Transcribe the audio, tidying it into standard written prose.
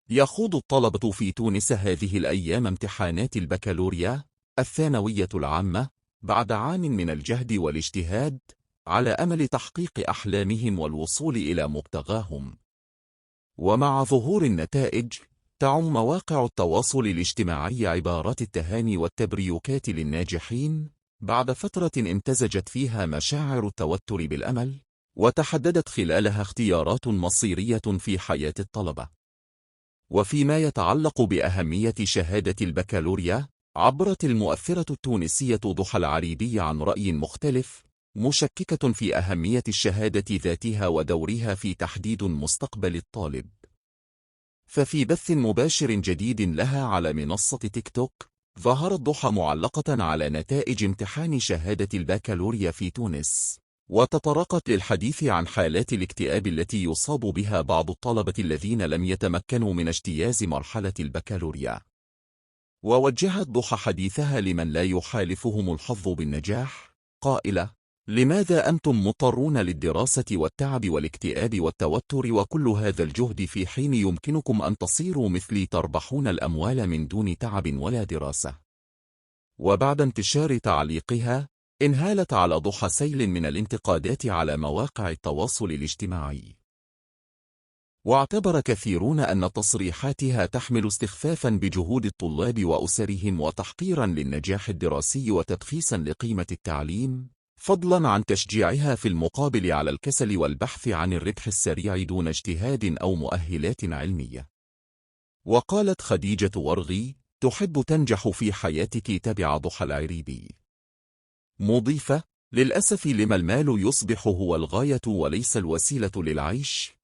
يخوض الطلبة في تونس هذه الأيام امتحانات البكالوريا الثانوية العامة بعد عام من الجهد والاجتهاد على أمل تحقيق أحلامهم والوصول إلى مبتغاهم. ومع ظهور النتائج تعم مواقع التواصل الاجتماعي عبارات التهاني والتبريكات للناجحين بعد فترة امتزجت فيها مشاعر التوتر بالأمل، وتحددت خلالها اختيارات مصيرية في حياة الطلبة. وفيما يتعلق بأهمية شهادة البكالوريا، عبرت المؤثرة التونسية ضحى العريبي عن رأي مختلف، مشككة في أهمية الشهادة ذاتها ودورها في تحديد مستقبل الطالب. ففي بث مباشر جديد لها على منصة تيك توك، ظهرت ضحى معلقة على نتائج امتحان شهادة البكالوريا في تونس، وتطرقت للحديث عن حالات الاكتئاب التي يصاب بها بعض الطلبة الذين لم يتمكنوا من اجتياز مرحلة البكالوريا. ووجهت ضحى حديثها لمن لا يحالفهم الحظ بالنجاح، قائلة: لماذا أنتم مضطرون للدراسة والتعب والاكتئاب والتوتر وكل هذا الجهد في حين يمكنكم أن تصيروا مثلي تربحون الأموال من دون تعب ولا دراسة؟ وبعد انتشار تعليقها، انهالت على ضحى سيل من الانتقادات على مواقع التواصل الاجتماعي. واعتبر كثيرون أن تصريحاتها تحمل استخفافا بجهود الطلاب وأسرهم وتحقيرا للنجاح الدراسي وتبخيسا لقيمة التعليم، فضلا عن تشجيعها في المقابل على الكسل والبحث عن الربح السريع دون اجتهاد أو مؤهلات علمية. وقالت خديجة ورغي: تحب تنجح في حياتك تبع ضحى العريبي، مضيفة: للأسف لما المال يصبح هو الغاية وليس الوسيلة للعيش،